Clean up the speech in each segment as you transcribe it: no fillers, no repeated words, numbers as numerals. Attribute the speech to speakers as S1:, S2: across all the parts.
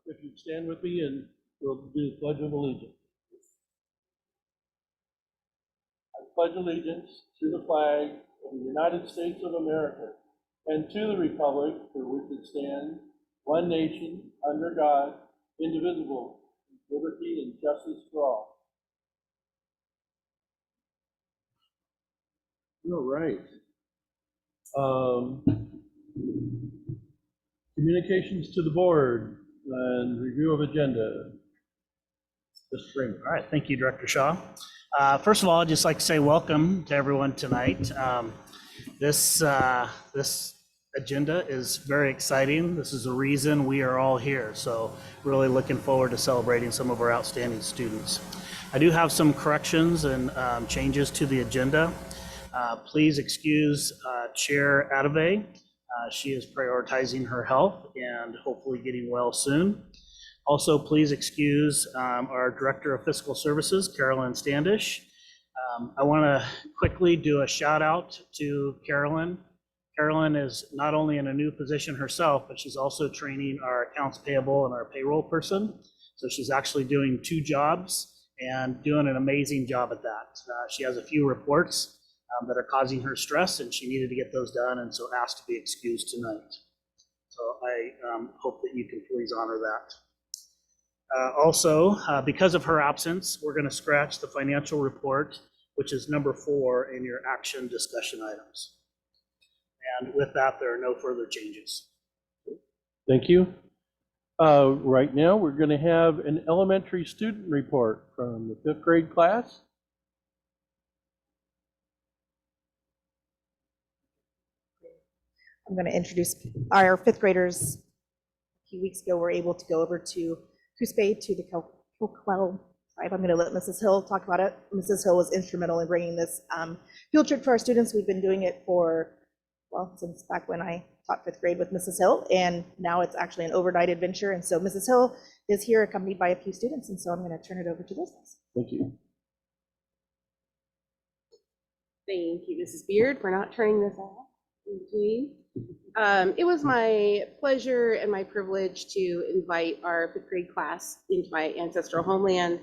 S1: If you'd stand with me and we'll do the Pledge of Allegiance. I pledge allegiance to the flag of the United States of America and to the republic for which it stands, one nation, under God, indivisible, with liberty and justice for all. All right. Communications to the board and review of agenda. Mr. Freeman.
S2: All right, thank you, Director Shaw. First of all, I'd just like to say welcome to everyone tonight. This agenda is very exciting. This is the reason we are all here. So really looking forward to celebrating some of our outstanding students. I do have some corrections and changes to the agenda. Please excuse Chair Adave. She is prioritizing her health and hopefully getting well soon. Also, please excuse our Director of Fiscal Services, Carolyn Standish. I want to quickly do a shout out to Carolyn. Carolyn is not only in a new position herself, but she's also training our accounts payable and our payroll person. So she's actually doing two jobs and doing an amazing job at that. She has a few reports that are causing her stress, and she needed to get those done, and so asked to be excused tonight. So I hope that you can please honor that. Also, because of her absence, we're going to scratch the financial report, which is number 4 in your action discussion items. And with that, there are no further changes.
S1: Thank you. Right now, we're going to have an elementary student report from the 5th grade class.
S3: I'm going to introduce our 5th graders. A few weeks ago, were able to go over to Coos to the Coquel tribe. I'm going to let Mrs. Hill talk about it. Mrs. Hill was instrumental in bringing this field trip for our students. We've been doing it for, well, since back when I taught 5th grade with Mrs. Hill, and now it's actually an overnight adventure. And so Mrs. Hill is here accompanied by a few students, and so I'm going to turn it over to those guys.
S1: Thank you.
S4: Thank you, Mrs. Beard, for not turning this off in between. It was my pleasure and my privilege to invite our 5th grade class into my ancestral homeland.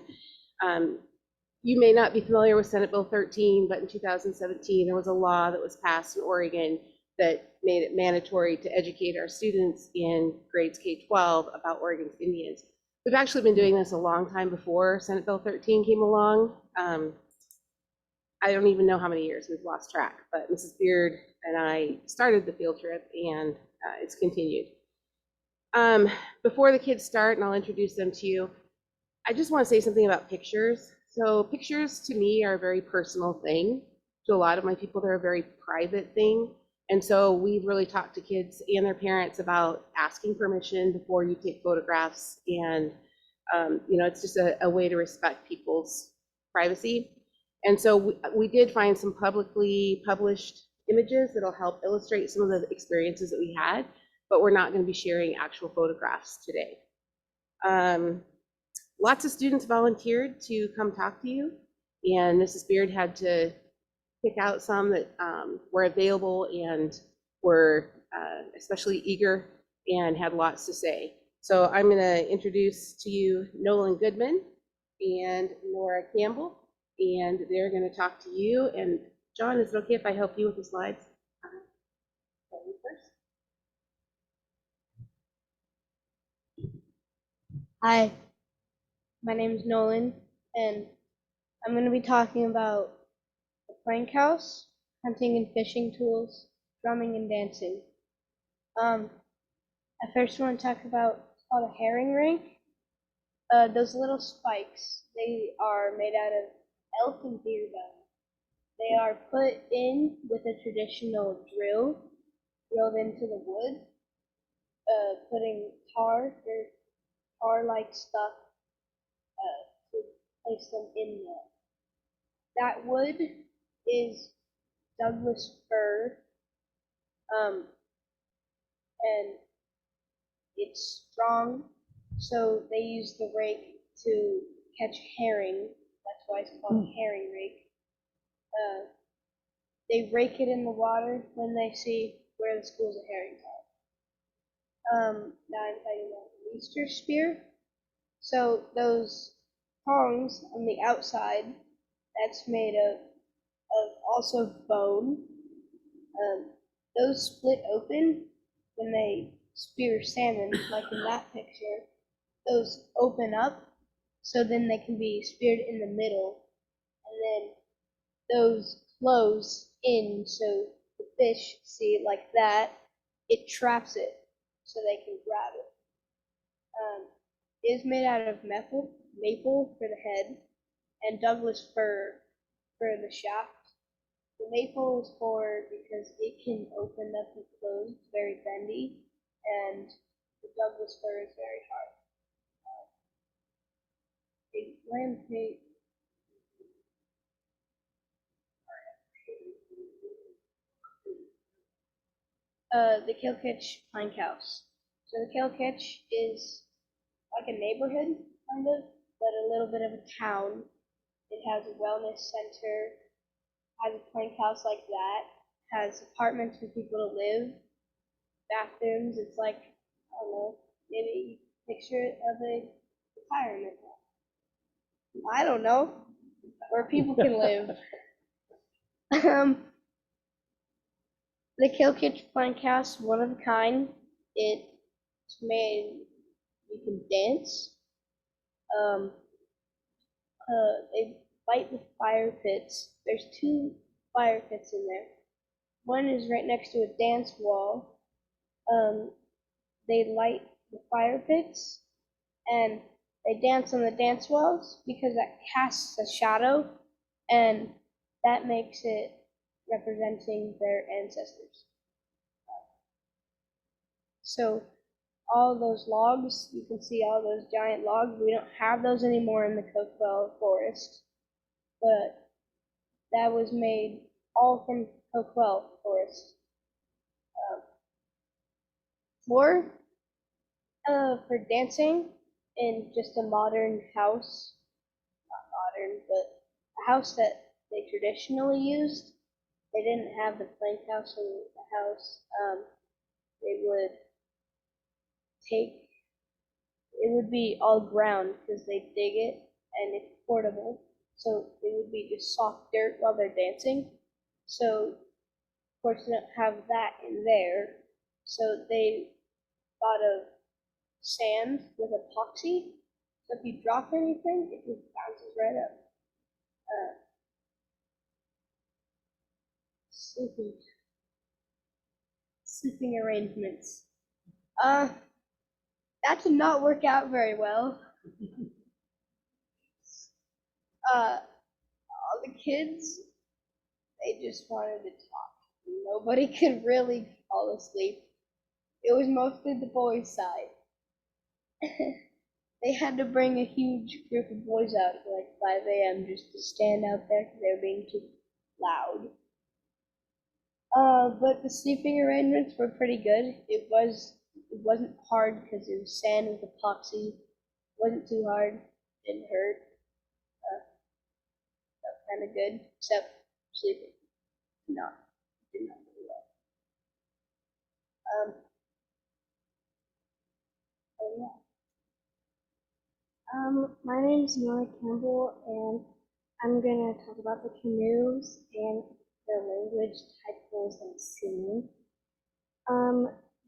S4: You may not be familiar with Senate Bill 13, but in 2017, there was a law that was passed in Oregon that made it mandatory to educate our students in grades K-12 about Oregon's Indians. We've actually been doing this a long time before Senate Bill 13 came along. I don't even know how many years, we've lost track, but Mrs. Beard and I started the field trip, and it's continued. Before the kids start, and I'll introduce them to you, I just want to say something about pictures. So pictures to me are a very personal thing. To a lot of my people, they're a very private thing. And so we've really talked to kids and their parents about asking permission before you take photographs. And, you know, it's just a way to respect people's privacy. And so we did find some publicly published images that'll help illustrate some of the experiences that we had, but we're not going to be sharing actual photographs today. Lots of students volunteered to come talk to you, and Mrs. Beard had to pick out some that were available and were especially eager and had lots to say. So I'm going to introduce to you Nolan Goodman and Nora Campbell, and they're going to talk to you. And John, is it okay if I help you with the slides?
S5: Hi, my name is Nolan, and I'm going to be talking about the plank house, hunting and fishing tools, drumming and dancing. I first want to talk about what's called a herring rink. Those little spikes, they are made out of elk and deer bone. They are put in with a traditional drill, drilled into the wood, putting tar, dirt, tar-like stuff to place them in there. That wood is Douglas fir, and it's strong, so they use the rake to catch herring. That's why it's called a herring rake. They rake it in the water when they see where the schools of herrings are. Now I'm talking about Easter spear. So those prongs on the outside, that's made of also bone. Those split open when they spear salmon, like in that picture. Those open up, so then they can be speared in the middle, and then those close in, so the fish see it like that. It traps it, so they can grab it. It is made out of maple for the head, and Douglas fir for the shaft. The maple is for because it can open up and close, it's very bendy, and the Douglas fir is very hard. A lampshade. The Kilkitch Pine House. So the Kilkitch is like a neighborhood, kind of, but a little bit of a town. It has a wellness center, has a plank house like that, has apartments for people to live, bathrooms. It's like, I don't know, maybe a picture of a retirement home. I don't know, where people can live. The Kilkitch Plank House, one of a kind. It's made, you can dance. They light the fire pits. There's 2 fire pits in there. One is right next to a dance wall. They light the fire pits and they dance on the dance walls because that casts a shadow, and that makes it representing their ancestors. So all those logs, you can see all those giant logs. We don't have those anymore in the Coquel Forest, but that was made all from Coquel Forest. For dancing in just a modern house, not modern, but a house that they traditionally used. They didn't have the plank house in the house. They would it would be all ground because they dig it and it's portable. So it would be just soft dirt while they're dancing. So of course they don't have that in there. So they thought of sand with epoxy. So if you drop anything, it just bounces right up. Sleeping arrangements. That did not work out very well. All the kids, they just wanted to talk. Nobody could really fall asleep. It was mostly the boys' side. They had to bring a huge group of boys out at like 5 a.m. just to stand out there because they were being too loud. But the sleeping arrangements were pretty good. It wasn't hard because it was sand with epoxy. It wasn't too hard. Didn't hurt. Felt kind of good, except sleeping. Did not really well. Oh yeah. My name's Nora Campbell, and I'm gonna talk about the canoes and the language typos and singing.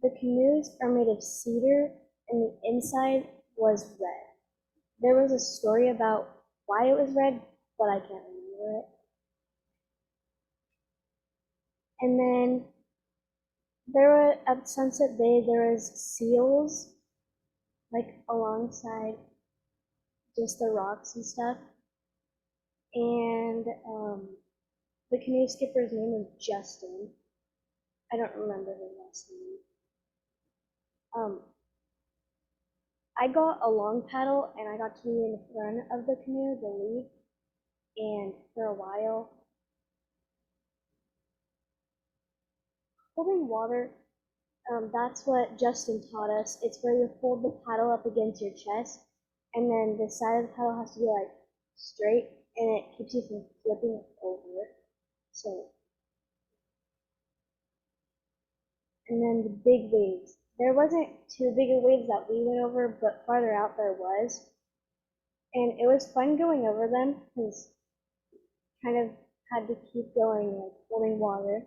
S5: The canoes are made of cedar, and the inside was red. There was a story about why it was red, but I can't remember it. And then there were at Sunset Bay, there was seals, like alongside just the rocks and stuff. And the canoe skipper's name was Justin. I don't remember his last name. I got a long paddle and I got to be in the front of the canoe, the lead, and for a while, holding water, that's what Justin taught us. It's where you hold the paddle up against your chest, and then the side of the paddle has to be like straight, and it keeps you from flipping over. So, and then the big waves. there wasn't too big of waves that we went over, but farther out there was. And it was fun going over them because kind of had to keep going, like holding water.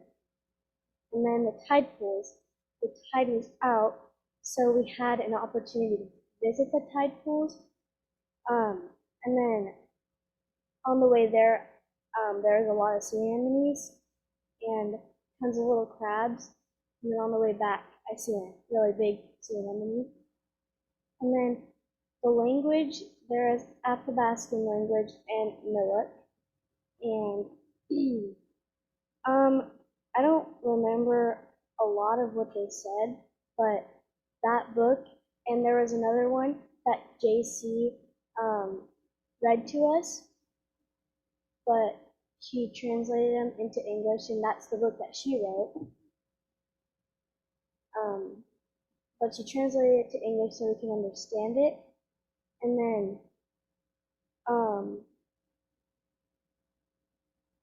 S5: And then the tide pools, the tide was out, so we had an opportunity to visit the tide pools. And then on the way there, there was a lot of sea anemones and tons of little crabs. And then on the way back, I see a really big sea anemone. And then the language, there is Athabascan language and Miwok. And I don't remember a lot of what they said, but that book, and there was another one that JC read to us, but she translated them into English, and that's the book that she wrote. But she translated it to English so we can understand it. And then,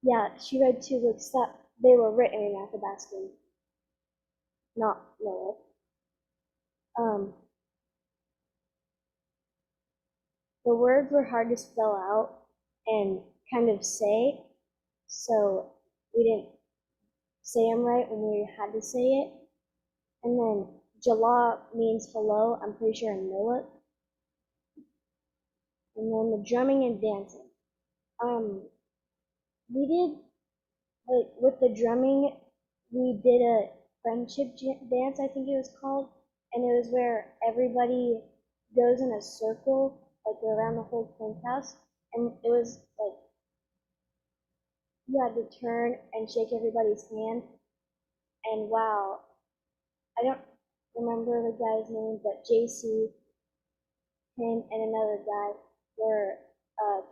S5: yeah, she read 2 books that they were written in Athabascan, not Miwok. The words were hard to spell out and kind of say, so we didn't say them right when we had to say it. And then Jala means hello, I'm pretty sure in Miwok. And then the drumming and dancing. We did, like, with the drumming, we did a friendship dance, I think it was called, and it was where everybody goes in a circle, like around the whole plank house, and it was like you had to turn and shake everybody's hand, and wow, I don't remember the guy's name, but JC, him, and another guy were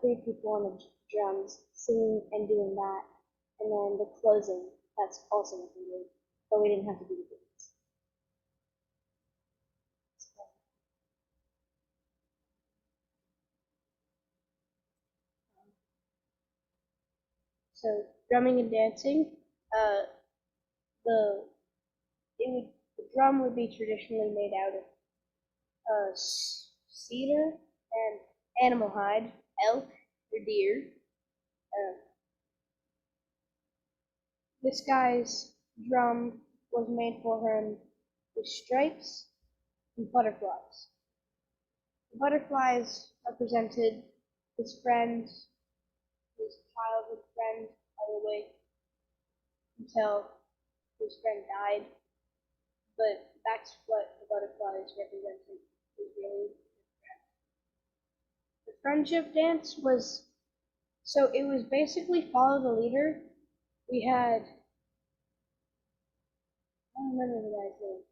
S5: 3 people on the drums singing and doing that, and then the closing, that's also what we did, but we didn't have to do the dance. So drumming and dancing, the the drum would be traditionally made out of cedar and animal hide, elk or deer. This guy's drum was made for him with stripes and butterflies. The butterflies represented his friends, his childhood friend, all the way until his friend died. But that's what the butterflies represented, is really the friendship dance was, so it was basically follow the leader. We had, I don't remember the guy's name.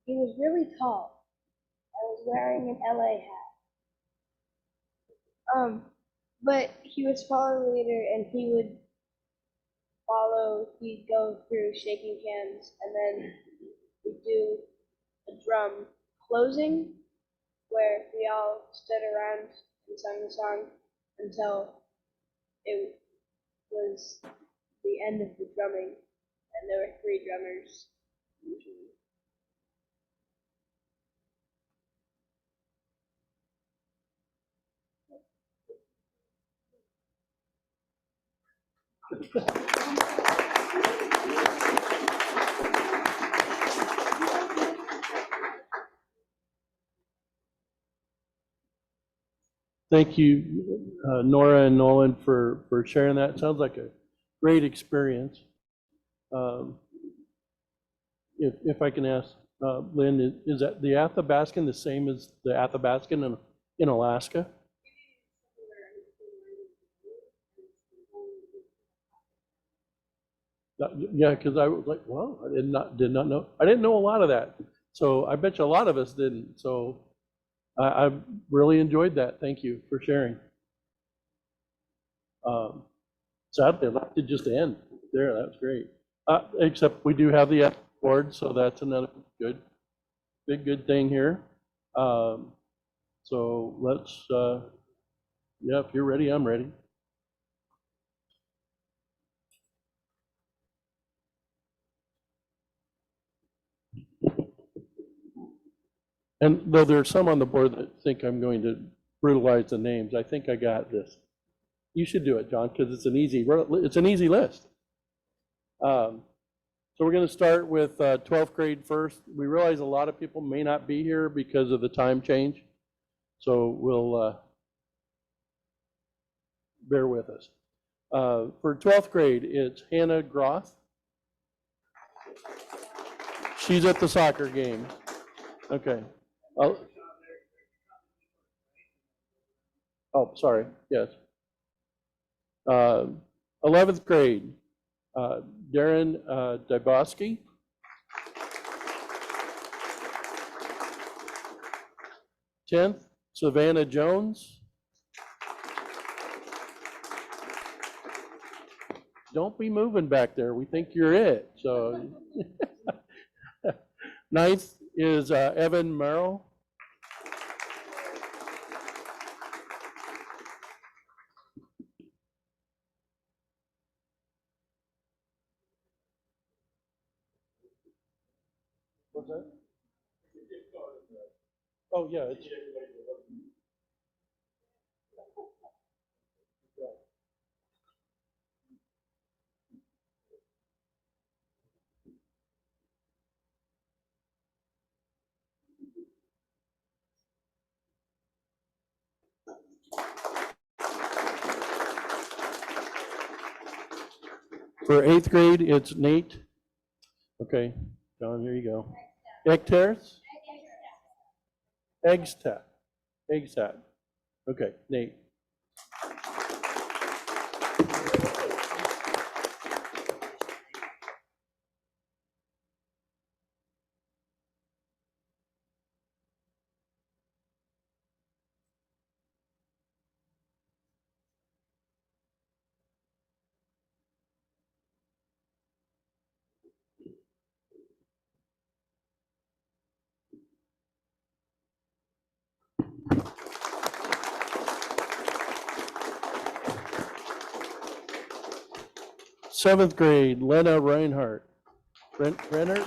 S5: He was really tall. I was wearing an LA hat. But he was follow the leader and he would follow, he'd go through shaking hands and then we'd do a drum closing where we all stood around and sung the song until it was the end of the drumming, and there were 3 drummers usually.
S1: Thank you, Nora and Nolan, for sharing that. Sounds like a great experience. If I can ask, Lynn, is that the Athabascan the same as the Athabascan in Alaska? Yeah, because I was like, wow, I did not know. I didn't know a lot of that. So I bet you a lot of us didn't. So I really enjoyed that. Thank you for sharing. Sadly, I'd like to just end there. That was great. Except we do have the board, so that's another good thing here. So let's, yeah, if you're ready, I'm ready. And though there are some on the board that think I'm going to brutalize the names, I think I got this. You should do it, John, because it's an easy list. So we're going to start with 12th grade first. We realize a lot of people may not be here because of the time change, so we'll bear with us. For 12th grade, it's Hannah Groth. She's at the soccer game. Okay. Oh, sorry. Yes. 11th grade, Darren Dybowski. 10th, Savannah Jones. Don't be moving back there. We think you're it. So, 9th is Evan Merrill. 'That? Oh, yeah. It's, for 8th grade, it's Nate. Okay, John, here you go. Egteris? Eggstat. Eggstat. Okay, Nate. Seventh grade, Lena Reinhardt. Brenner?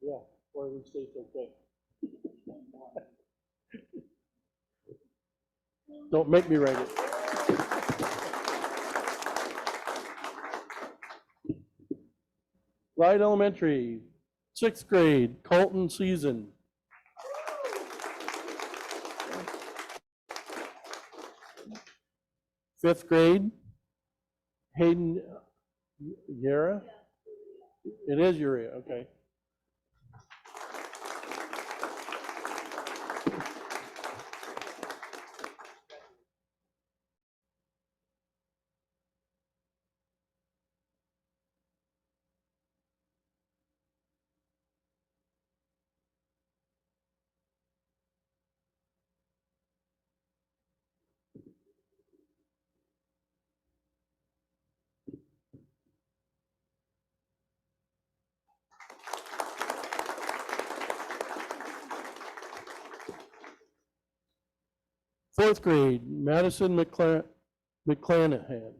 S1: Yeah, Oregon State's okay. Don't make me write it. Light Elementary, 6th grade, Colton Season. 5th grade, Hayden Yara? It is Urea, okay. Fourth grade, Madison McClanahan.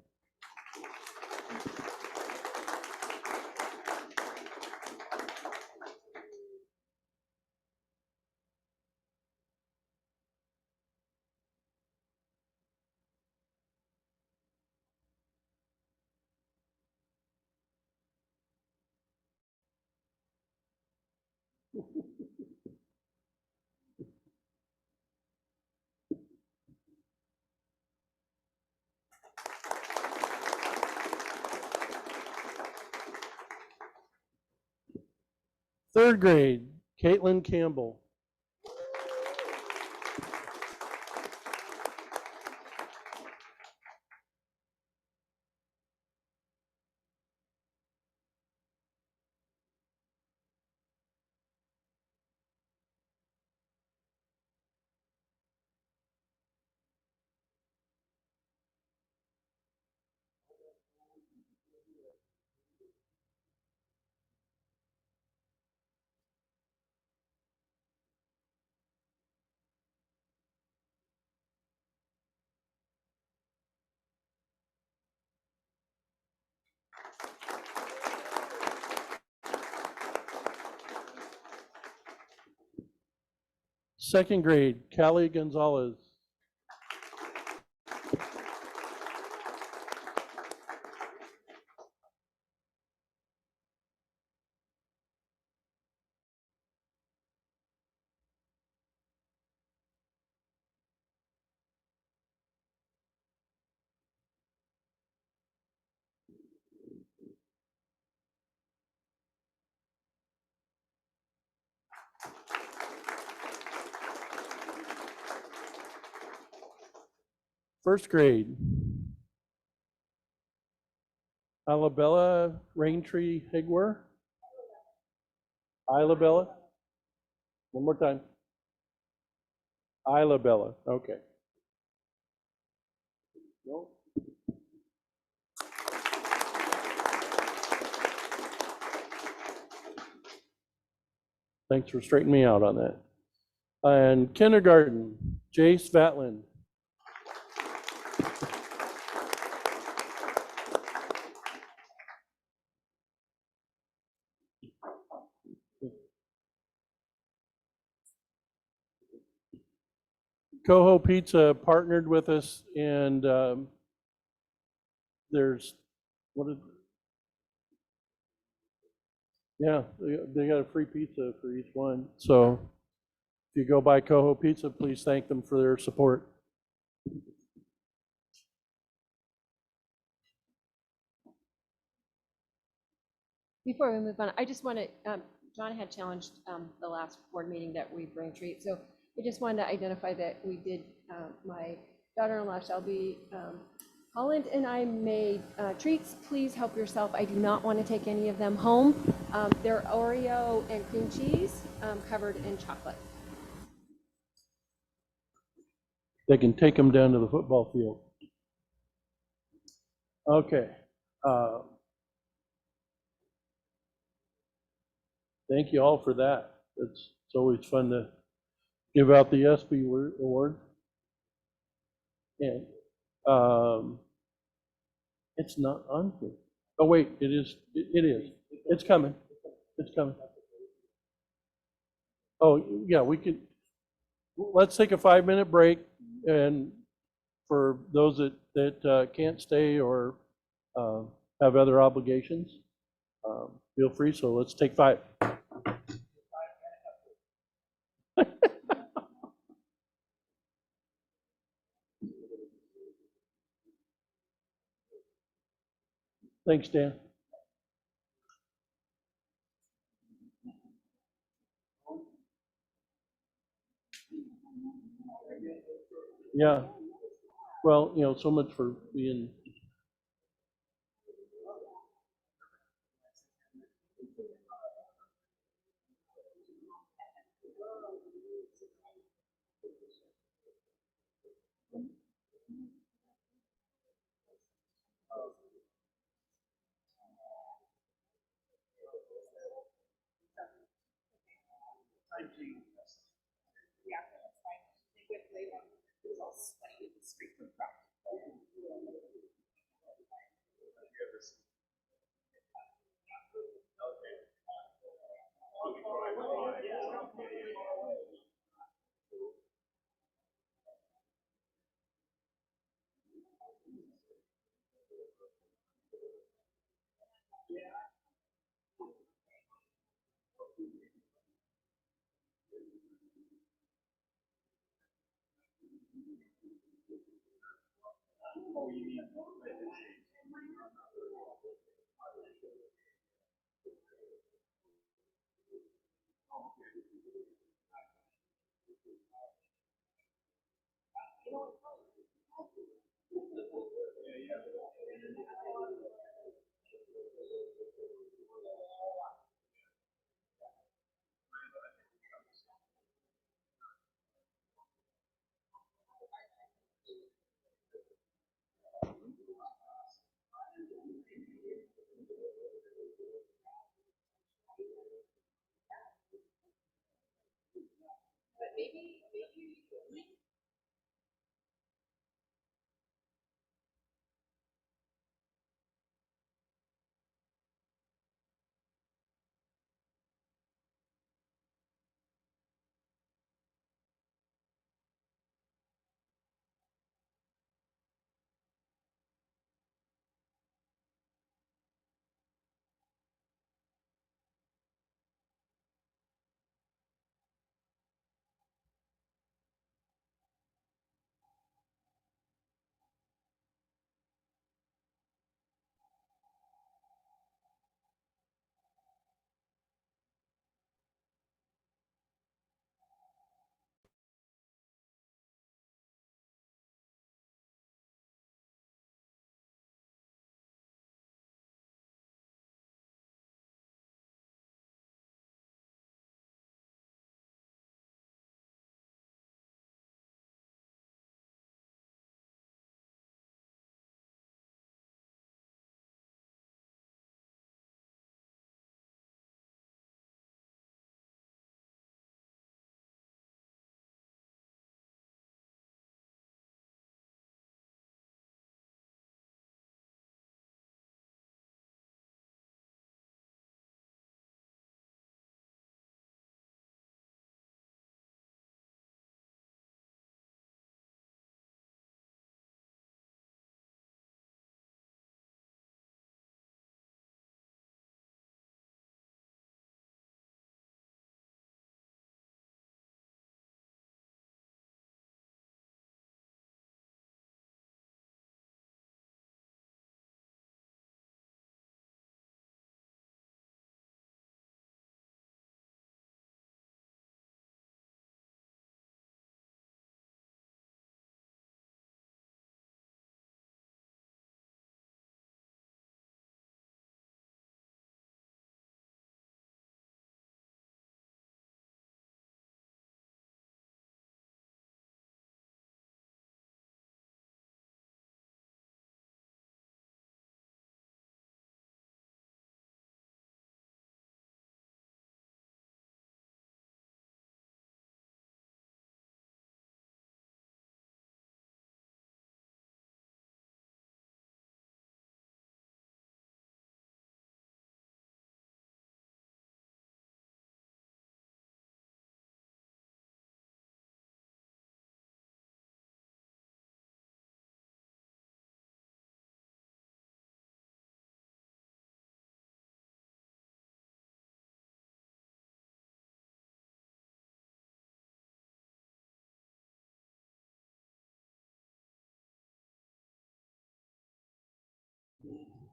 S1: Third grade, Caitlin Campbell. Second grade, Callie Gonzalez. First grade, Alabella Raintree Higwer. Ilabella. One more time. Ilabella. Okay. No. Thanks for straightening me out on that. And kindergarten, Jace Vatland. Coho Pizza partnered with us, and there's yeah, they got a free pizza for each one. So if you go by Coho Pizza, please thank them for their support.
S6: Before we move on, I just want to, John had challenged the last board meeting that we bring treats. So I just wanted to identify that we did, my daughter-in-law Shelby Holland and I made treats. Please help yourself. I do not want to take any of them home. They're Oreo and cream cheese covered in chocolate.
S1: They can take them down to the football field. Okay. Thank you all for that. It's always fun to give out the ESPY award. And it's not on here. Oh wait, it is. It is. It's coming. It's coming. Oh yeah, we could. Let's take a 5-minute break, and for those that can't stay or have other obligations, feel free. So let's take 5. Thanks, Dan. Yeah. Well, you know, so much for being.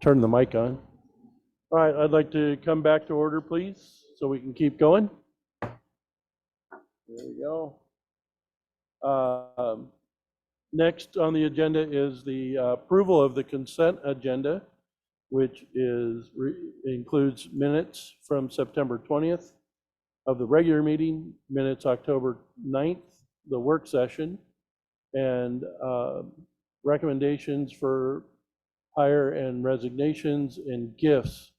S1: turn the mic on. All right, I'd like to come back to order, please, so we can keep going. There we go. Next on the agenda is the approval of the consent agenda, which includes minutes from September 20th of the regular meeting, minutes October 9th, the work session, and recommendations for hire and resignations and gifts.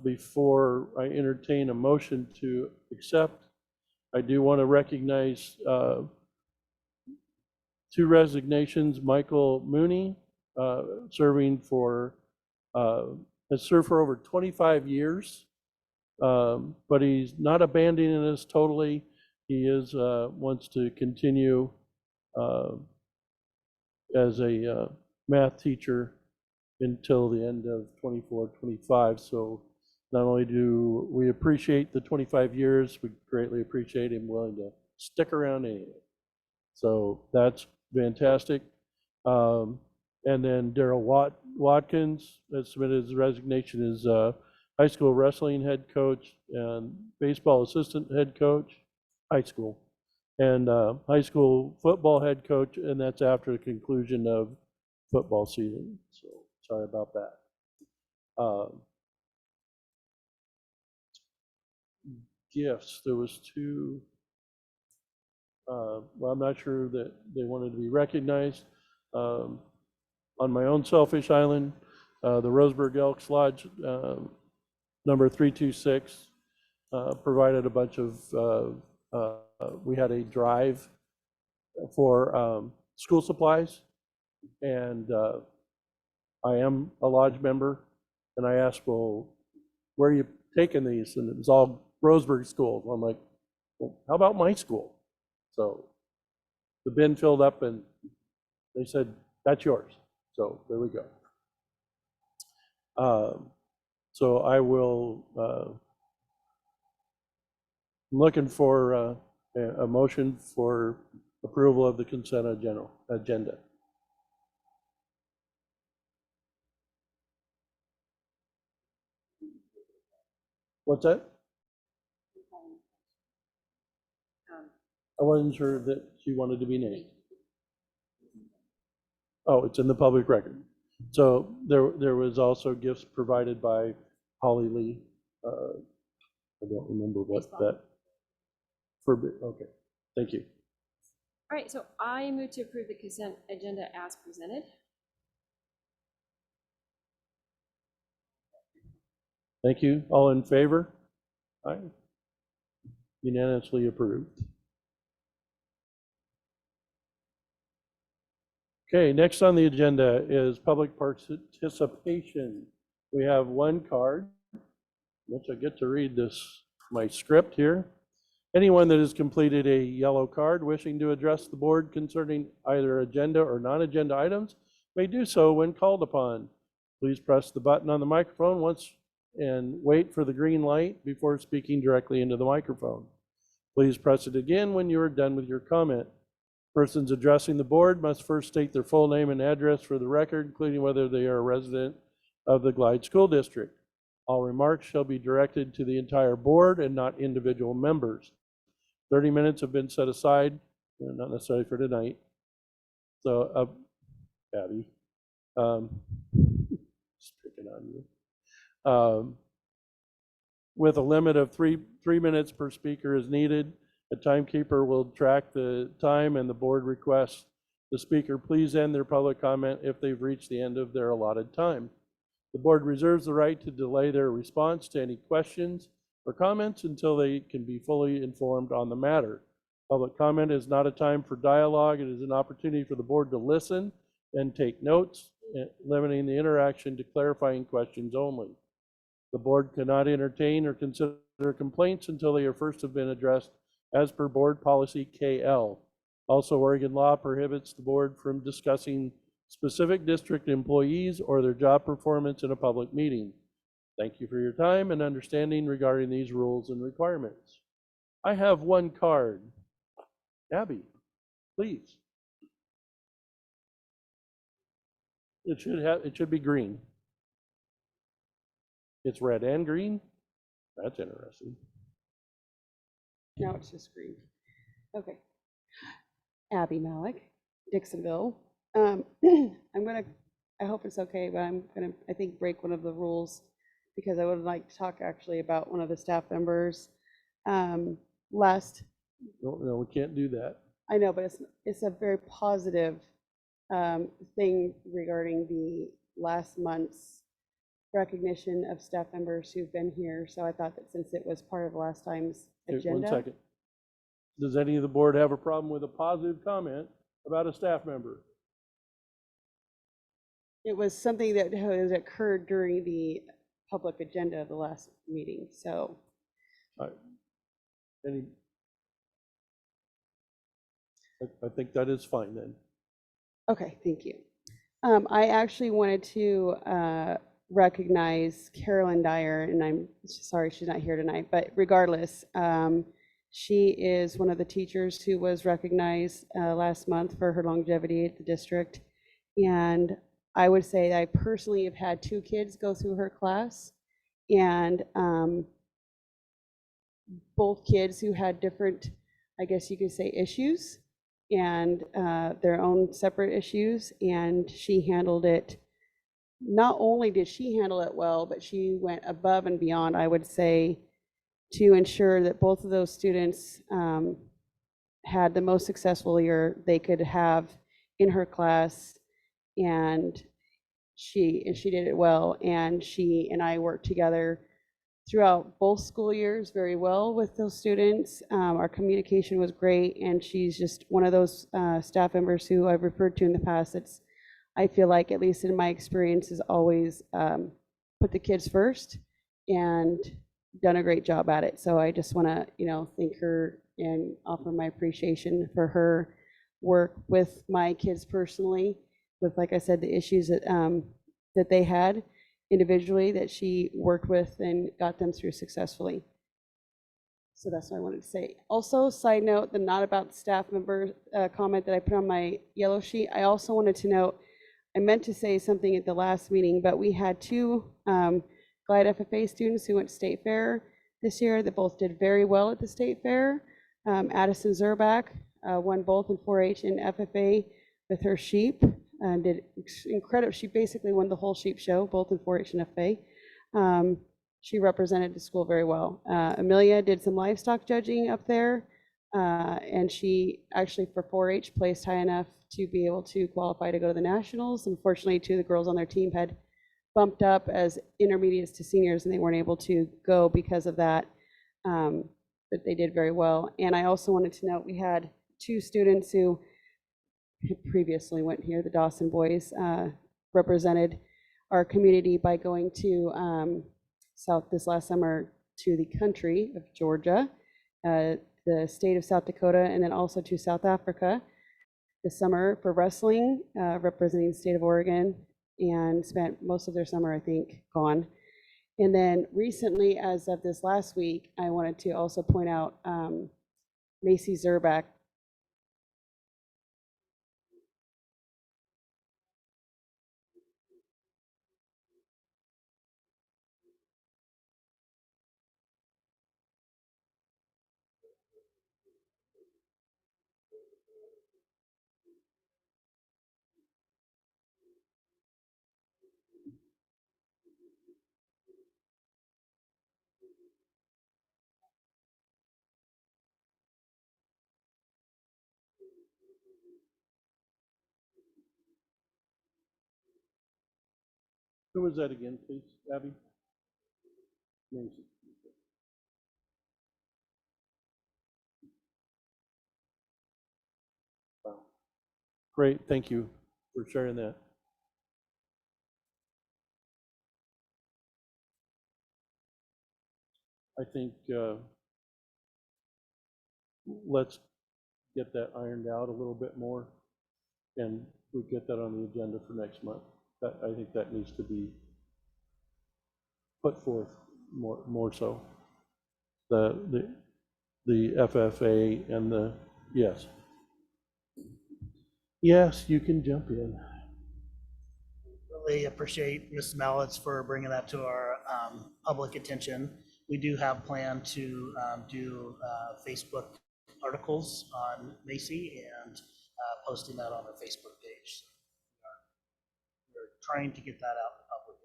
S1: Before I entertain a motion to accept, I do want to recognize two resignations. Michael Mooney, has served for over 25 years, but he's not abandoning us totally. He wants to continue as a math teacher until the end of 24-25. So not only do we appreciate the 25 years, we greatly appreciate him willing to stick around anyway. So that's fantastic. And then Daryl Watkins has submitted his resignation as high school wrestling head coach and baseball assistant head coach, high school, and high school football head coach, and that's after the conclusion of football season. So sorry about that. Gifts, there was two. Well, I'm not sure that they wanted to be recognized. On my own selfish island, the Roseburg Elks Lodge, number 326, provided a bunch of, we had a drive for school supplies, and I am a lodge member, and I asked, well, where are you taking these? And it was all Roseburg schools. I'm like, well, how about my school? So the bin filled up, and they said, that's yours. So there we go. So I will, I'm looking for a motion for approval of the consent agenda. What's that? I wasn't sure that she wanted to be named. Oh, it's in the public record. So there was also gifts provided by Holly Lee. I don't remember what that. Okay, thank you.
S6: All right, so I move to approve the consent agenda as presented.
S1: Thank you. All in favor? Aye. Unanimously approved. Okay, next on the agenda is public participation. We have one card, which I get to read my script here. Anyone that has completed a yellow card wishing to address the board concerning either agenda or non-agenda items may do so when called upon. Please press the button on the microphone once and wait for the green light before speaking directly into the microphone. Please press it again when you are done with your comment. Persons addressing the board must first state their full name and address for the record, including whether they are a resident of the Glide School District. All remarks shall be directed to the entire board and not individual members. 30 minutes have been set aside, not necessarily for tonight. So, Abby, just picking on you. With a limit of three minutes per speaker is needed. A timekeeper will track the time, and the board requests the speaker please end their public comment if they've reached the end of their allotted time. The board reserves the right to delay their response to any questions or comments until they can be fully informed on the matter. Public comment is not a time for dialogue. It is an opportunity for the board to listen and take notes, limiting the interaction to clarifying questions only. The board cannot entertain or consider complaints until they have been addressed as per board policy KL. Also, Oregon law prohibits the board from discussing specific district employees or their job performance in a public meeting. Thank you for your time and understanding regarding these rules and requirements. I have one card. Abby, please. It should be green. It's red and green? That's interesting.
S7: Now it's just green. Okay. Abby Malik, Dixonville. I hope it's okay, but I'm gonna, I think, break one of the rules because I would like to talk actually about one of the staff members. Last,
S1: No, we can't do that.
S7: I know, but it's a very positive thing regarding the last month's recognition of staff members who've been here. So I thought that since it was part of last time's
S1: Hey,
S7: agenda.
S1: 1 second. Does any of the board have a problem with a positive comment about a staff member?
S7: It was something that has occurred during the public agenda of the last meeting, so.
S1: Any? I think that is fine then.
S7: Okay, thank you. I actually wanted to recognize Carolyn Dyer, and I'm sorry she's not here tonight, but regardless, she is one of the teachers who was recognized last month for her longevity at the district. And I would say that I personally have had 2 kids go through her class, and both kids who had different, I guess you could say, issues and their own separate issues, and she handled it. Not only did she handle it well, but she went above and beyond, I would say, to ensure that both of those students had the most successful year they could have in her class, and she did it well. And she and I worked together throughout both school years very well with those students. Our communication was great, and she's just one of those staff members who I've referred to in the past. I feel like, at least in my experience, has always put the kids first and done a great job at it. So I just want to, thank her and offer my appreciation for her work with my kids personally, with, like I said, the issues that they had individually that she worked with and got them through successfully. So that's what I wanted to say. Also, side note, the not about staff member comment that I put on my yellow sheet, I also wanted to note, I meant to say something at the last meeting, but we had 2 Glide FFA students who went to State Fair this year that both did very well at the State Fair. Addison Zerback won both in 4-H and FFA with her sheep, and did incredible. She basically won the whole sheep show, both in 4-H and FFA. She represented the school very well. Amelia did some livestock judging up there, and she actually for 4-H placed high enough to be able to qualify to go to the nationals. Unfortunately, 2 of the girls on their team had bumped up as intermediates to seniors, and they weren't able to go because of that, but they did very well. And I also wanted to note we had 2 students who had previously went here, the Dawson boys, represented our community by going to this last summer to the country of Georgia, the state of South Dakota, and then also to South Africa this summer for wrestling, representing the state of Oregon, and spent most of their summer, I think, gone. And then recently, as of this last week, I wanted to also point out Macy Zerback.
S1: Who was that again, please, Abby? Nancy. Wow. Great, thank you for sharing that. I think let's get that ironed out a little bit more, and we get that on the agenda for next month. I think that needs to be put forth more so. The FFA and the, yes. Yes, you can jump in.
S2: Really appreciate Ms. Mallets for bringing that to our public attention, we do have planned to do Facebook articles on Macy and posting that on our Facebook page. So we're trying to get that out in public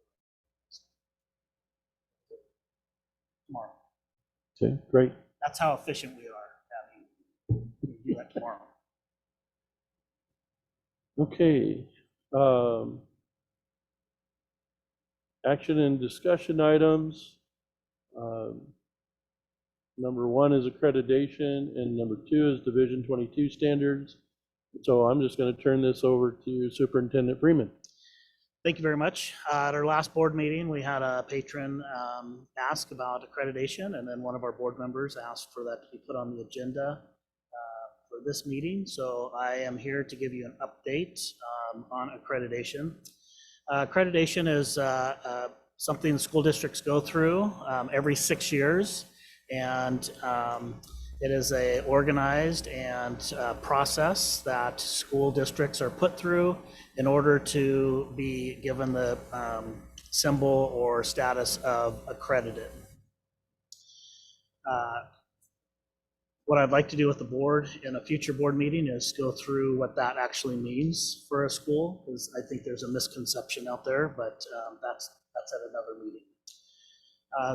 S2: tomorrow.
S1: Okay, great.
S2: That's how efficient we are. Abby. We'll do that tomorrow.
S1: Okay. Action and discussion items. Number 1 is accreditation, and number 2 is Division 22 standards. So I'm just going to turn this over to Superintendent Freeman.
S2: Thank you very much. At our last board meeting, we had a patron ask about accreditation, and then one of our board members asked for that to be put on the agenda for this meeting. So I am here to give you an update on accreditation. Accreditation is something the school districts go through every 6 years, and it is a organized and process that school districts are put through in order to be given the symbol or status of accredited. What I'd like to do with the board in a future board meeting is go through what that actually means for a school, because I think there's a misconception out there, but that's at another meeting.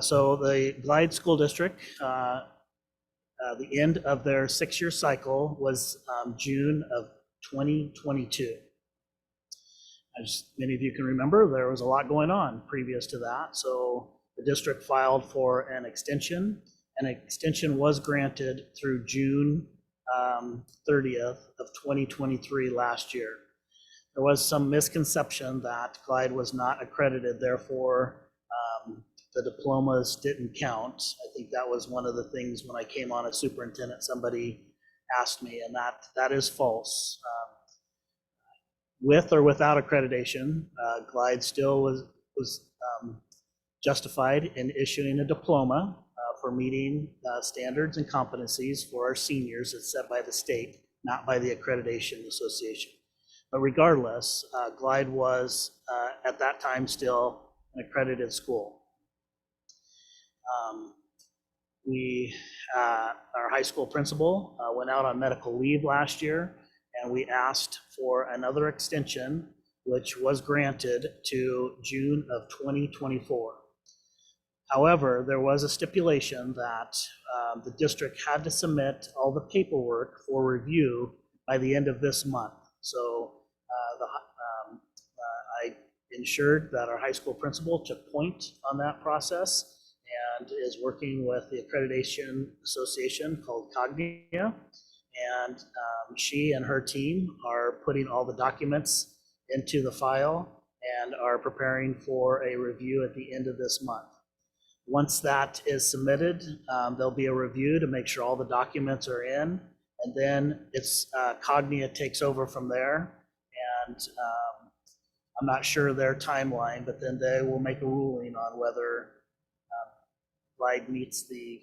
S2: So the Glide School District, the end of their 6-year cycle was June of 2022. As many of you can remember, there was a lot going on previous to that. So the district filed for an extension. An extension was granted through June 30th of 2023 last year. There was some misconception that Glide was not accredited, therefore the diplomas didn't count. I think that was one of the things when I came on as superintendent, somebody asked me, and that is false. With or without accreditation, Glide still was justified in issuing a diploma for meeting standards and competencies for our seniors as set by the state, not by the Accreditation Association. But regardless, Glide was at that time still an accredited school. Our high school principal went out on medical leave last year, and we asked for another extension, which was granted to June of 2024. However, there was a stipulation that the district had to submit all the paperwork for review by the end of this month. So I ensured that our high school principal took point on that process and is working with the accreditation association called Cognia. And she and her team are putting all the documents into the file and are preparing for a review at the end of this month. Once that is submitted, there'll be a review to make sure all the documents are in, and then it's Cognia takes over from there. And I'm not sure their timeline, but then they will make a ruling on whether Glide meets the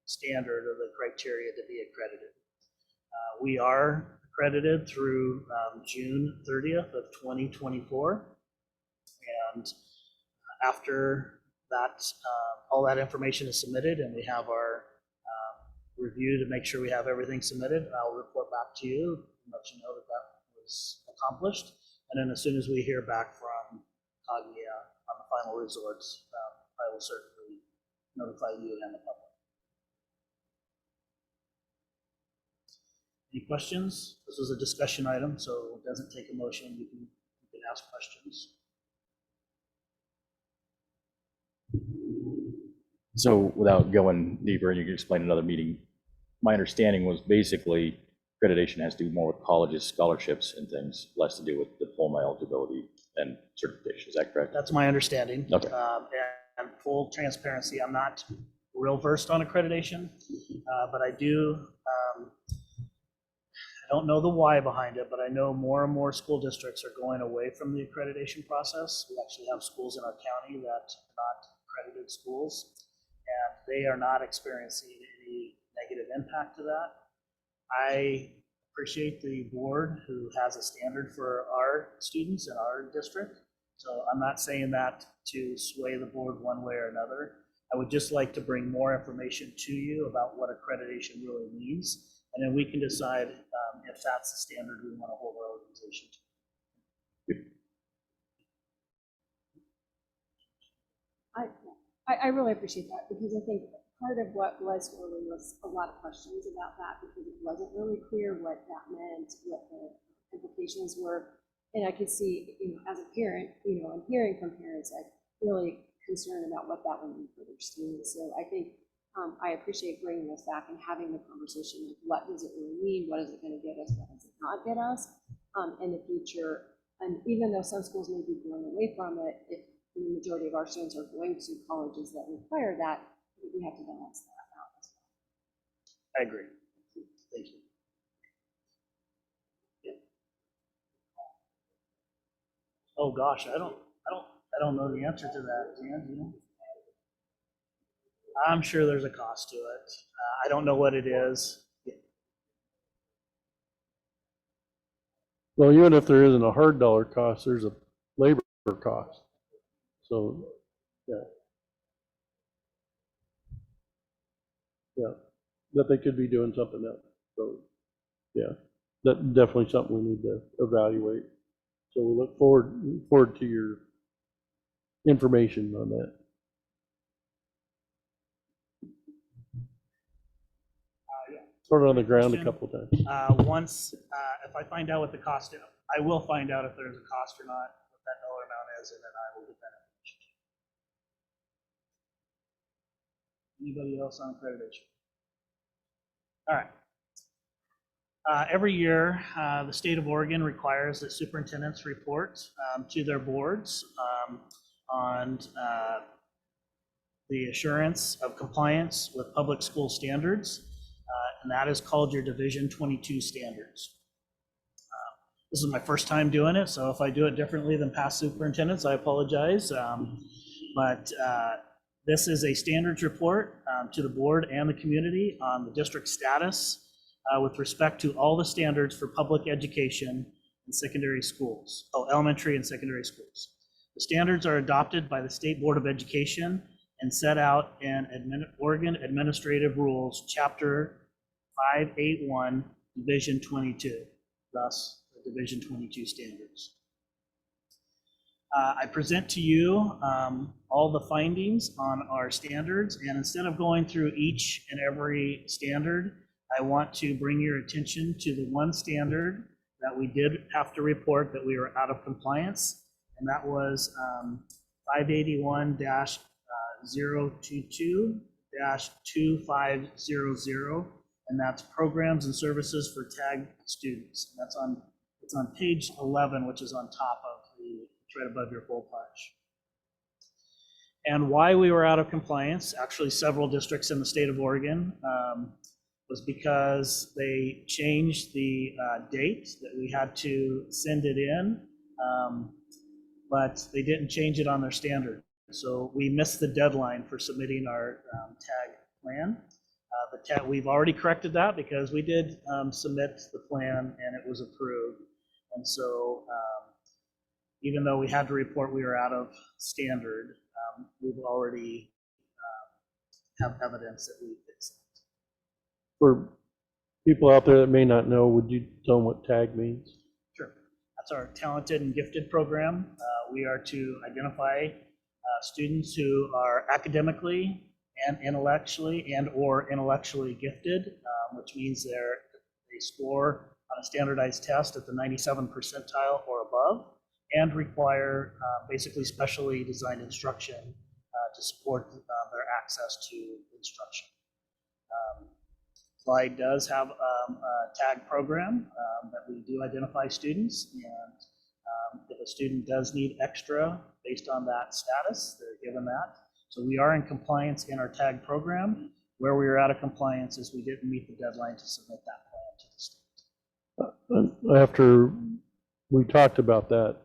S2: standard or the criteria to be accredited. We are accredited through June 30th of 2024. And after that, all that information is submitted and we have our review to make sure we have everything submitted, I'll report back to you and let you know that that was accomplished. And then as soon as we hear back from Cognia on the final results, I will certainly notify you and the public. Any questions? This is a discussion item, so it doesn't take a motion. You can ask questions.
S8: So without going deeper, and you can explain another meeting, my understanding was basically accreditation has to do more with colleges, scholarships and things, less to do with diploma eligibility and certification. Is that correct?
S2: That's my understanding.
S8: Okay.
S2: And full transparency, I'm not real versed on accreditation, but I do, I don't know the why behind it, but I know more and more school districts are going away from the accreditation process. We actually have schools in our county that are not accredited schools, and they are not experiencing any negative impact to that. I appreciate the board who has a standard for our students in our district, So I'm not saying that to sway the board one way or another. I would just like to bring more information to you about what accreditation really means, and then we can decide if that's the standard we want to hold our organization to.
S6: I really appreciate that, because I think part of what was early was a lot of questions about that, because it wasn't really clear what that meant, what the implications were. And I could see, as a parent, and hearing from parents, I'm really concerned about what that would mean for their students. So I think I appreciate bringing this back and having the conversation of what does it really mean, what is it going to get us, what does it not get us in the future. And even though some schools may be going away from it, if the majority of our students are going to colleges that require that, we have to balance that out as well.
S2: I agree. Thank you. Oh gosh, I don't know the answer to that, Dan, do you? I'm sure there's a cost to it. I don't know what it is.
S1: Well, even if there isn't a hard dollar cost, there's a labor cost. So, yeah. Yeah, that they could be doing something else. So, yeah, that's definitely something we need to evaluate. So we look forward to your information on that. Sort of on the ground a couple of times.
S2: Once, if I find out what the cost is, I will find out if there's a cost or not, what that dollar amount is, and then I will get that information. Anybody else on accreditation? All right. Every year, the state of Oregon requires that superintendents report to their boards on the assurance of compliance with public school standards, and that is called your Division 22 standards. This is my first time doing it, so if I do it differently than past superintendents, I apologize. But this is a standards report to the board and the community on the district status with respect to all the standards for public education in secondary schools, elementary and secondary schools. The standards are adopted by the State Board of Education and set out in Oregon Administrative Rules, Chapter 581, Division 22, thus the Division 22 standards. I present to you all the findings on our standards, and instead of going through each and every standard, I want to bring your attention to the one standard that we did have to report that we were out of compliance, and that was 581-022-2500, and that's programs and services for TAG students. And it's on page 11, which is on top of it's right above your full punch. And why we were out of compliance, actually several districts in the state of Oregon, was because they changed the date that we had to send it in, but they didn't change it on their standard. So we missed the deadline for submitting our TAG plan. We've already corrected that because we did submit the plan and it was approved. And so even though we had to report we were out of standard, we've already have evidence that we fixed it.
S1: For people out there that may not know, would you tell them what TAG means?
S2: Sure. That's our Talented and Gifted program. We are to identify students who are academically and intellectually gifted, which means they score on a standardized test at the 97th percentile or above, and require basically specially designed instruction to support their access to instruction. Slide does have a TAG program that we do identify students, and if a student does need extra based on that status, they're given that. So we are in compliance in our TAG program. Where we are out of compliance is we didn't meet the deadline to submit that plan to the state.
S1: After we talked about that,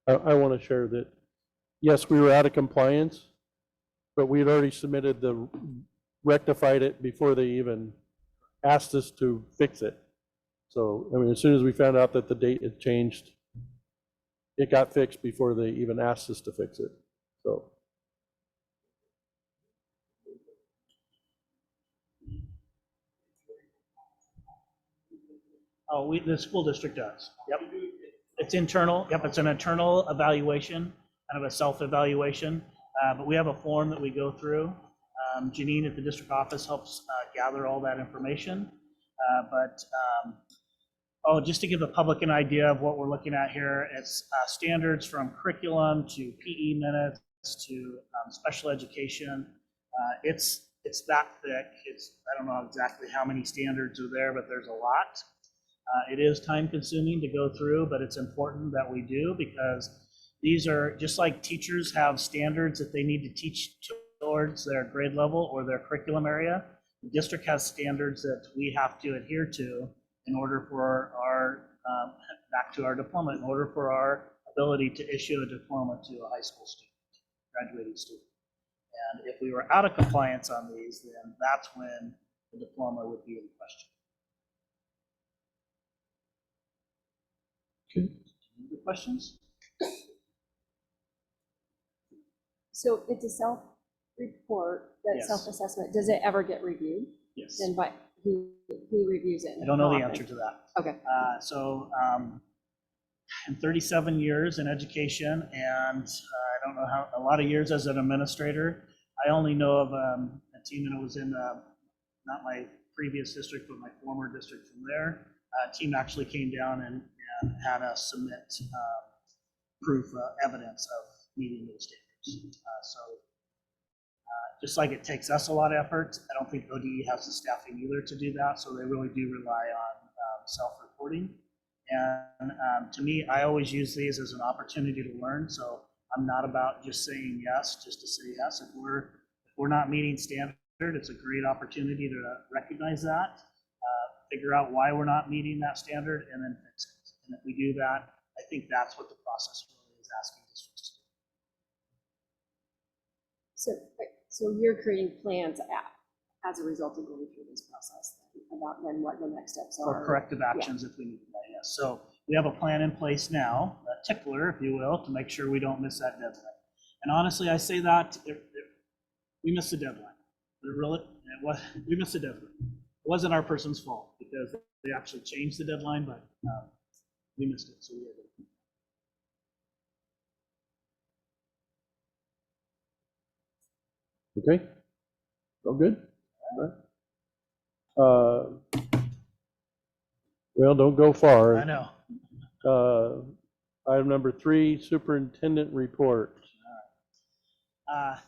S1: I want to share that, yes, we were out of compliance, but we had already rectified it before they even asked us to fix it. So, I mean, as soon as we found out that the date had changed, it got fixed before they even asked us to fix it, so.
S2: Oh, the school district does. Yep. It's internal. Yep, it's an internal evaluation, kind of a self-evaluation. But we have a form that we go through. Janine at the district office helps gather all that information. Oh, just to give the public an idea of what we're looking at here, it's standards from curriculum to PE minutes to special education. It's that thick. I don't know exactly how many standards are there, but there's a lot. It is time consuming to go through, but it's important that we do, because these are just like teachers have standards that they need to teach towards their grade level or their curriculum area. The district has standards that we have to adhere to in order for our, back to our diploma, in order for our ability to issue a diploma to a high school student, graduating student. And if we were out of compliance on these, then that's when the diploma would be in question.
S1: Okay.
S2: Any questions?
S6: So it's a self-report, that
S2: Yes.
S6: self-assessment. Does it ever get reviewed?
S2: Yes.
S6: Then by who reviews it?
S2: I don't know the
S6: How
S2: answer
S6: often?
S2: to that.
S6: Okay.
S2: In 37 years in education, and I don't know how, a lot of years as an administrator, I only know of a team, and it was in not my previous district, but my former district from there. A team actually came down and had us submit proof, evidence of meeting those standards. Just like it takes us a lot of effort, I don't think ODE has the staffing either to do that, so they really do rely on self-reporting. And to me, I always use these as an opportunity to learn, so I'm not about just saying yes, just to say yes. If we're not meeting standard, it's a great opportunity to recognize that, figure out why we're not meeting that standard, and then fix it. And if we do that, I think that's what the process really is asking districts to do.
S6: So you're creating plans as a result of going through this process about then what the next steps are?
S2: For corrective actions if we need to, yes. So we have a plan in place now, a tickler, if you will, to make sure we don't miss that deadline. And honestly, I say that, we missed the deadline. We missed the deadline. It wasn't our person's fault, because they actually changed the deadline, but we missed it, so we had to.
S1: Okay, all good? All right. Well, don't go far.
S2: I know.
S1: Item number 3, superintendent report.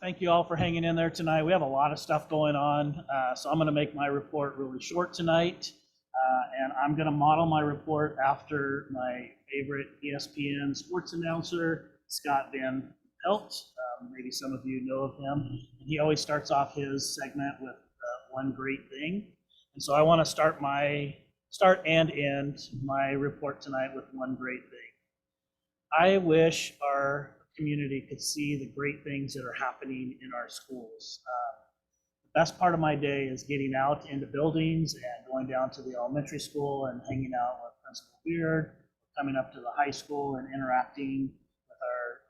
S2: Thank you all for hanging in there tonight. We have a lot of stuff going on, so I'm going to make my report really short tonight, and I'm going to model my report after my favorite ESPN sports announcer, Scott Van Pelt. Maybe some of you know of him. And he always starts off his segment with one great thing, and so I want to start and end my report tonight with one great thing. I wish our community could see the great things that are happening in our schools. The best part of my day is getting out into buildings and going down to the elementary school and hanging out with Principal Beard, coming up to the high school and interacting with our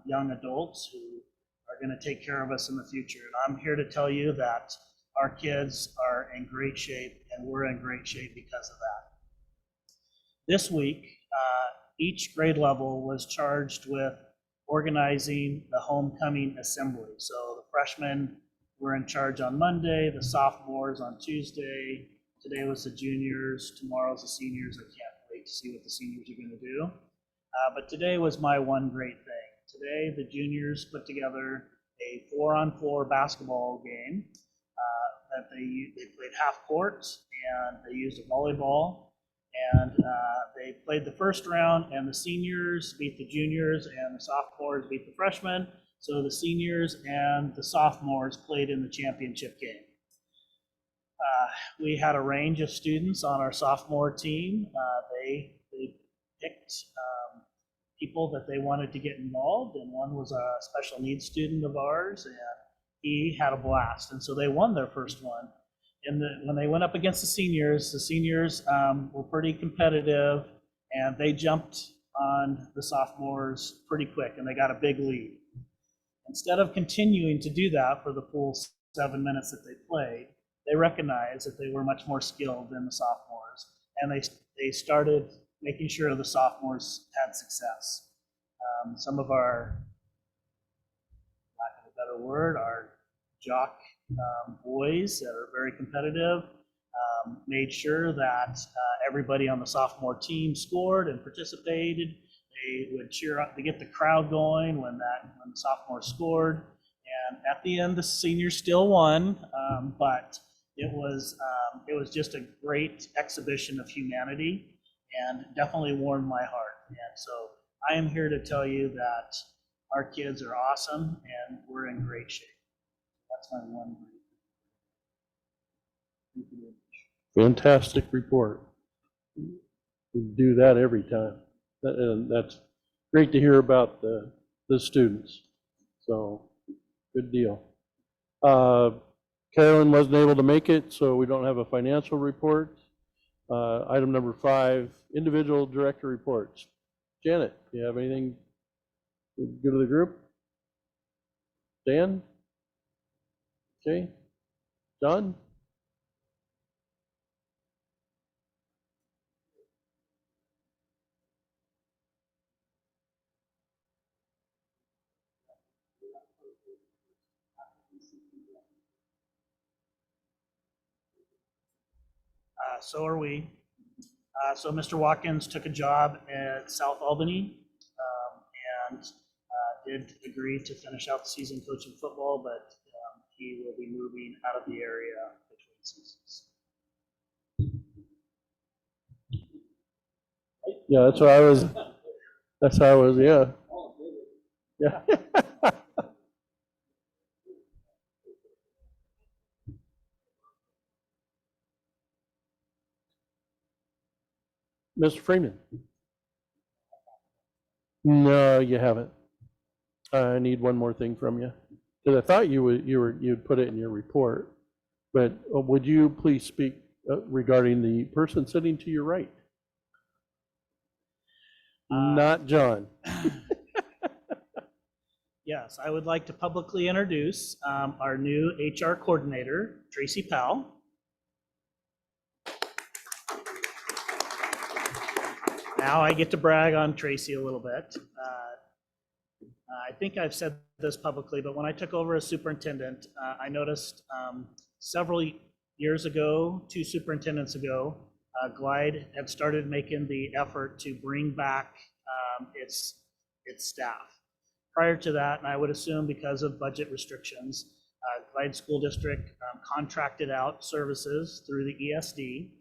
S2: young adults who are going to take care of us in the future. And I'm here to tell you that our kids are in great shape, and we're in great shape because of that. This week, each grade level was charged with organizing the homecoming assembly. So the freshmen were in charge on Monday, the sophomores on Tuesday, today was the juniors, tomorrow's the seniors. I can't wait to see what the seniors are going to do. But today was my one great thing. Today, the juniors put together a 4-on-4 basketball game that they played half court, and they used a volleyball. And they played the first round, and the seniors beat the juniors, and the sophomores beat the freshmen. So the seniors and the sophomores played in the championship game. We had a range of students on our sophomore team. They picked people that they wanted to get involved, and one was a special needs student of ours, and he had a blast. And so they won their first one. And when they went up against the seniors were pretty competitive, and they jumped on the sophomores pretty quick, and they got a big lead. Instead of continuing to do that for the full 7 minutes that they played, they recognized that they were much more skilled than the sophomores, and they started making sure the sophomores had success. Some of our, lack of a better word, our jock boys that are very competitive made sure that everybody on the sophomore team scored and participated. They would cheer up to get the crowd going when the sophomore scored. And at the end, the seniors still won, but it was just a great exhibition of humanity and definitely warmed my heart. And so I am here to tell you that our kids are awesome and we're in great shape. That's my one. Thank you.
S1: Fantastic report. We do that every time. And that's great to hear about the students. So, good deal. Carolyn wasn't able to make it, so we don't have a financial report. Item number 5, individual director reports. Janet, do you have anything good to the group? Dan? Okay. John?
S2: So are we. So Mr. Watkins took a job at South Albany and did agree to finish out the season coaching football, but he will be moving out of the area between seasons.
S1: Yeah, that's how I was, yeah. Yeah. Mr. Freeman? No, you haven't. I need one more thing from you, because I thought you'd put it in your report, but would you please speak regarding the person sitting to your right? Not John.
S2: Yes, I would like to publicly introduce our new HR coordinator, Tracy Powell. Now I get to brag on Tracy a little bit. I think I've said this publicly, but when I took over as superintendent, I noticed several years ago, 2 superintendents ago, Glide had started making the effort to bring back its staff. Prior to that, and I would assume because of budget restrictions, Glide School District contracted out services through the ESD,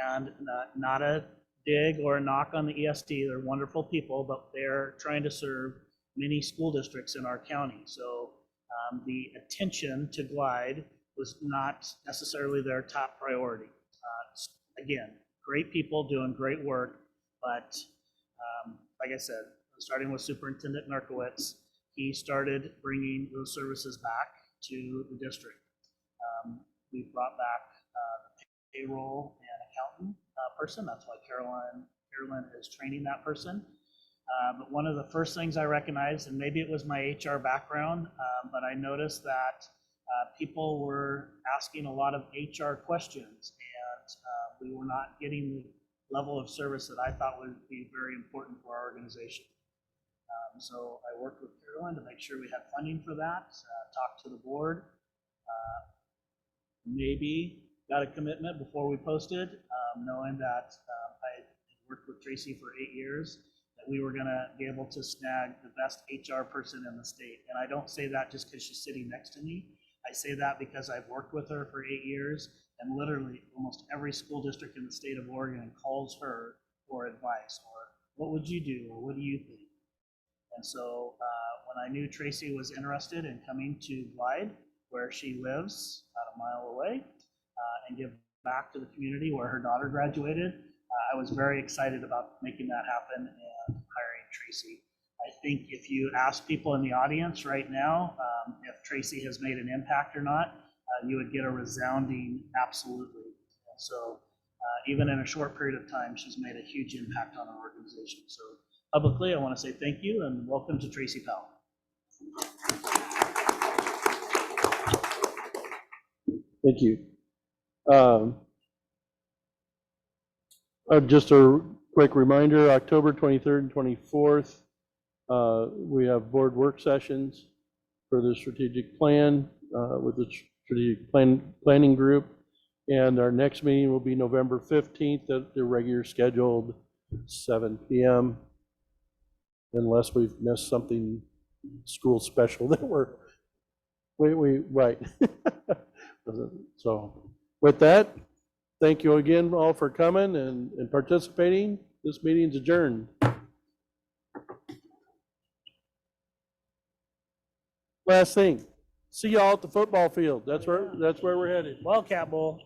S2: and not a dig or a knock on the ESD. They're wonderful people, but they're trying to serve many school districts in our county. So the attention to Glide was not necessarily their top priority. Again, great people doing great work, but like I said, starting with Superintendent Narkowitz, he started bringing those services back to the district. We brought back the payroll and accountant person. That's why Carolyn is training that person. But one of the first things I recognized, and maybe it was my HR background, but I noticed that people were asking a lot of HR questions, and we were not getting the level of service that I thought would be very important for our organization. So I worked with Carolyn to make sure we had funding for that, talked to the board, maybe got a commitment before we posted, knowing that I worked with Tracy for 8 years, that we were gonna be able to snag the best HR person in the state. And I don't say that just because she's sitting next to me. I say that because I've worked with her for 8 years, and literally almost every school district in the state of Oregon calls her for advice, or what would you do, or what do you think? And so when I knew Tracy was interested in coming to Glide, where she lives about a mile away, and give back to the community where her daughter graduated, I was very excited about making that happen and hiring Tracy. I think if you ask people in the audience right now if Tracy has made an impact or not, you would get a resounding absolutely. So even in a short period of time, she's made a huge impact on our organization. So Publicly, I want to say thank you and welcome to Tracy Powell.
S1: Thank you. Just a quick reminder, October 23rd and 24th, we have board work sessions for the strategic plan with the strategic planning group. And our next meeting will be November 15th at the regular scheduled 7 p.m. Unless we've missed something school special that right. So with that, thank you again all for coming and participating. This meeting's adjourned. Last thing, see y'all at the football field. That's where we're headed.
S2: Wildcat Bowl.